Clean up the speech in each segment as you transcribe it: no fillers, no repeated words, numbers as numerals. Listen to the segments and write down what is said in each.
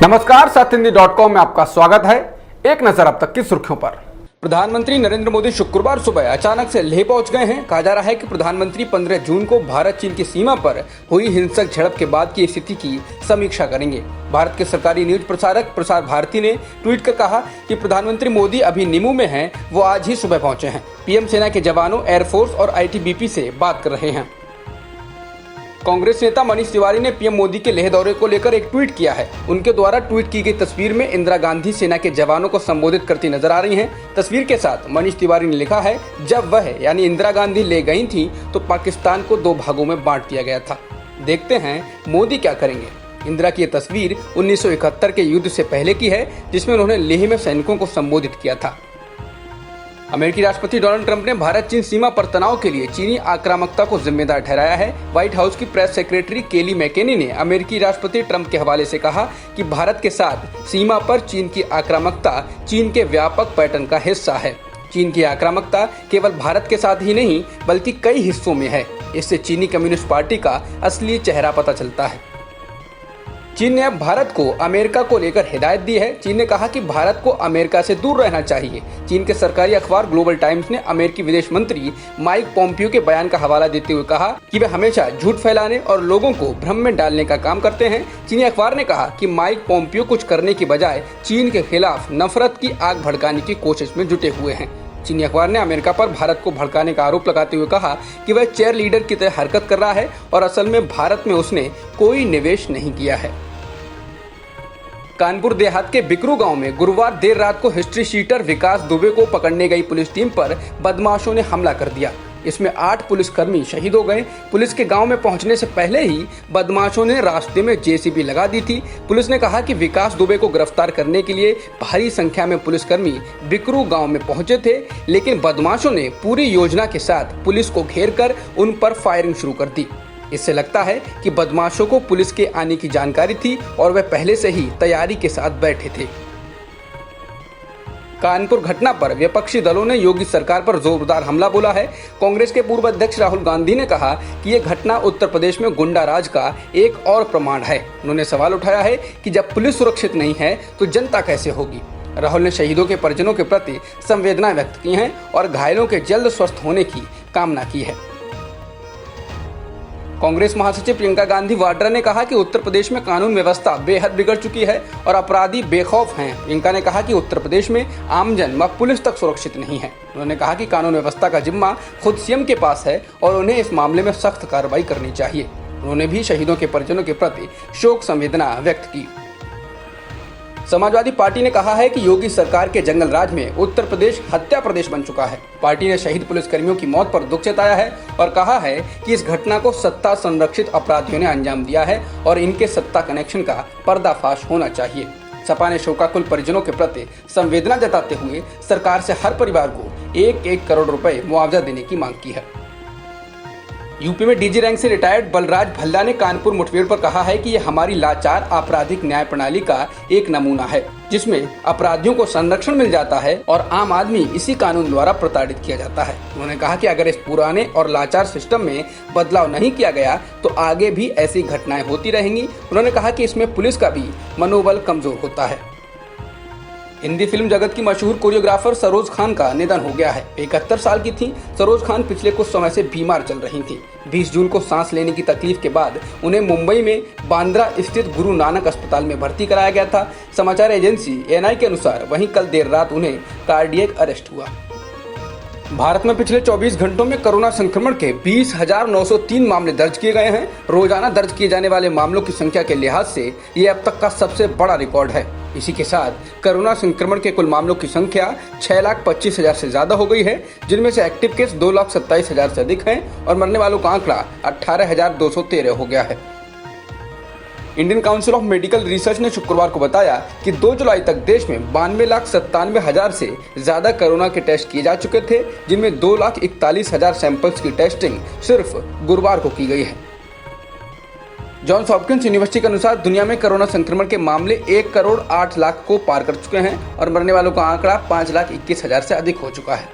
नमस्कार, सत्यहिंदी.com में आपका स्वागत है। एक नजर अब तक की सुर्खियों पर। प्रधानमंत्री नरेंद्र मोदी शुक्रवार सुबह अचानक से लेह पहुंच गए हैं। कहा जा रहा है कि प्रधानमंत्री 15 जून को भारत चीन की सीमा पर हुई हिंसक झड़प के बाद की स्थिति की समीक्षा करेंगे। भारत के सरकारी न्यूज प्रसारक प्रसार भारती ने ट्वीट कर कहा कि प्रधानमंत्री मोदी अभी निमू में हैं, वो आज ही सुबह पहुंचे हैं। पीएम सेना के जवानों, एयरफोर्स और आईटीबीपी से बात कर रहे हैं। कांग्रेस नेता मनीष तिवारी ने पीएम मोदी के लेह दौरे को लेकर एक ट्वीट किया है। उनके द्वारा ट्वीट की गई तस्वीर में इंदिरा गांधी सेना के जवानों को संबोधित करती नजर आ रही हैं। तस्वीर के साथ मनीष तिवारी ने लिखा है, जब वह यानी इंदिरा गांधी ले गई थी तो पाकिस्तान को 2 भागों में बांट दिया गया था। देखते हैं मोदी क्या करेंगे। इंदिरा की यह तस्वीर 1971 के युद्ध से पहले की है, जिसमें उन्होंने लेह में सैनिकों को संबोधित किया था। अमेरिकी राष्ट्रपति डोनाल्ड ट्रंप ने भारत चीन सीमा पर तनाव के लिए चीनी आक्रामकता को जिम्मेदार ठहराया है। व्हाइट हाउस की प्रेस सेक्रेटरी केली मैकेनी ने अमेरिकी राष्ट्रपति ट्रंप के हवाले से कहा कि भारत के साथ सीमा पर चीन की आक्रामकता चीन के व्यापक पैटर्न का हिस्सा है। चीन की आक्रामकता केवल भारत के साथ ही नहीं बल्कि कई हिस्सों में है। इससे चीनी कम्युनिस्ट पार्टी का असली चेहरा पता चलता है। चीन ने अब भारत को अमेरिका को लेकर हिदायत दी है। चीन ने कहा कि भारत को अमेरिका से दूर रहना चाहिए। चीन के सरकारी अखबार ग्लोबल टाइम्स ने अमेरिकी विदेश मंत्री माइक पोम्पियो के बयान का हवाला देते हुए कहा कि वे हमेशा झूठ फैलाने और लोगों को भ्रम में डालने का काम करते हैं। चीनी अखबार ने कहा कि माइक पोम्पियो कुछ करने की बजाय चीन के खिलाफ नफरत की आग भड़काने की कोशिश में जुटे हुए हैं। चीनी अखबार ने अमेरिका पर भारत को भड़काने का आरोप लगाते हुए कहा कि वह चेयर लीडर की तरह हरकत कर रहा है और असल में भारत में उसने कोई निवेश नहीं किया है। कानपुर देहात के बिकरू गांव में गुरुवार देर रात को हिस्ट्री शीटर विकास दुबे को पकड़ने गई पुलिस टीम पर बदमाशों ने हमला कर दिया। इसमें 8 पुलिसकर्मी शहीद हो गए। पुलिस के गांव में पहुंचने से पहले ही बदमाशों ने रास्ते में जेसीबी लगा दी थी। पुलिस ने कहा कि विकास दुबे को गिरफ्तार करने के लिए भारी संख्या में पुलिसकर्मी बिकरू गांव में पहुंचे थे, लेकिन बदमाशों ने पूरी योजना के साथ पुलिस को घेर कर उन पर फायरिंग शुरू कर दी। इससे लगता है कि बदमाशों को पुलिस के आने की जानकारी थी और वे पहले से ही तैयारी के साथ बैठे थे। कानपुर घटना पर विपक्षी दलों ने योगी सरकार पर जोरदार हमला बोला है। कांग्रेस के पूर्व अध्यक्ष राहुल गांधी ने कहा कि यह घटना उत्तर प्रदेश में गुंडा राज का एक और प्रमाण है। उन्होंने सवाल उठाया है कि जब पुलिस सुरक्षित नहीं है तो जनता कैसे होगी। राहुल ने शहीदों के परिजनों के प्रति संवेदना व्यक्त की है और घायलों के जल्द स्वस्थ होने की कामना की है। कांग्रेस महासचिव प्रियंका गांधी वाड्रा ने कहा कि उत्तर प्रदेश में कानून व्यवस्था बेहद बिगड़ चुकी है और अपराधी बेखौफ हैं। प्रियंका ने कहा कि उत्तर प्रदेश में आमजन व पुलिस तक सुरक्षित नहीं है। उन्होंने कहा कि कानून व्यवस्था का जिम्मा खुद सीएम के पास है और उन्हें इस मामले में सख्त कार्रवाई करनी चाहिए। उन्होंने भी शहीदों के परिजनों के प्रति शोक संवेदना व्यक्त की। समाजवादी पार्टी ने कहा है कि योगी सरकार के जंगल राज में उत्तर प्रदेश हत्या प्रदेश बन चुका है। पार्टी ने शहीद पुलिसकर्मियों की मौत पर दुख जताया है और कहा है कि इस घटना को सत्ता संरक्षित अपराधियों ने अंजाम दिया है और इनके सत्ता कनेक्शन का पर्दाफाश होना चाहिए। सपा ने शोकाकुल परिजनों के प्रति संवेदना जताते हुए सरकार से हर परिवार को 1-1 करोड़ रुपए मुआवजा देने की मांग की है। यूपी में डीजी रैंक से रिटायर्ड बलराज भल्ला ने कानपुर मुठभेड़ पर कहा है कि यह हमारी लाचार आपराधिक न्याय प्रणाली का एक नमूना है, जिसमें अपराधियों को संरक्षण मिल जाता है और आम आदमी इसी कानून द्वारा प्रताड़ित किया जाता है। उन्होंने कहा कि अगर इस पुराने और लाचार सिस्टम में बदलाव नहीं किया गया तो आगे भी ऐसी घटनाएं होती रहेंगी। उन्होंने कहा कि इसमें पुलिस का भी मनोबल कमजोर होता है। हिंदी फिल्म जगत की मशहूर कोरियोग्राफर सरोज खान का निधन हो गया है। 71 साल की थी। सरोज खान पिछले कुछ समय से बीमार चल रही थी। 20 जून को सांस लेने की तकलीफ के बाद उन्हें मुंबई में बांद्रा स्थित गुरु नानक अस्पताल में भर्ती कराया गया था। समाचार एजेंसी एएनआई के अनुसार वहीं कल देर रात उन्हें कार्डियक अरेस्ट हुआ। भारत में पिछले 24 घंटों में कोरोना संक्रमण के 20,903 मामले दर्ज किए गए हैं। रोजाना दर्ज किए जाने वाले मामलों की संख्या के लिहाज से ये अब तक का सबसे बड़ा रिकॉर्ड है। इसी के साथ कोरोना संक्रमण के कुल मामलों की संख्या 6,25,000 से ज्यादा हो गई है, जिनमें से एक्टिव केस 2,27,000 से अधिक हैं और मरने वालों का आंकड़ा 18,213 हो गया है। Indian council of medical research ने शुक्रवार को बताया कि 2 जुलाई तक देश में 92,97,000 से ज्यादा कोरोना के टेस्ट किए जा चुके थे, जिनमें 2,41,000 सैंपल्स की टेस्टिंग सिर्फ गुरुवार को की गई है। जॉन्स हॉपकिंस यूनिवर्सिटी के अनुसार दुनिया में कोरोना संक्रमण के मामले 1 करोड़ 8 लाख को पार कर चुके हैं और मरने वालों का आंकड़ा 5,21,000 से अधिक हो चुका है।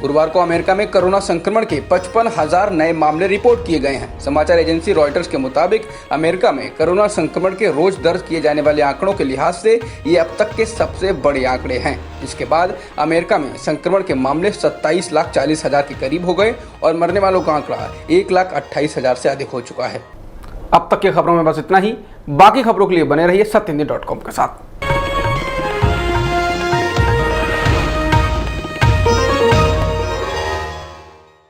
गुरुवार को अमेरिका में कोरोना संक्रमण के 55,000 नए मामले रिपोर्ट किए गए हैं। समाचार एजेंसी रॉयटर्स के मुताबिक अमेरिका में कोरोना संक्रमण के रोज दर्ज किए जाने वाले आंकड़ों के लिहाज से ये अब तक के सबसे बड़े आंकड़े हैं। इसके बाद अमेरिका में संक्रमण के मामले 27,40,000 के करीब हो गए और मरने वालों का आंकड़ा 1,28,000 से अधिक हो चुका है। अब तक की खबरों में बस इतना ही। बाकी खबरों के लिए बने रहिए सत्यहिंदी.com के साथ।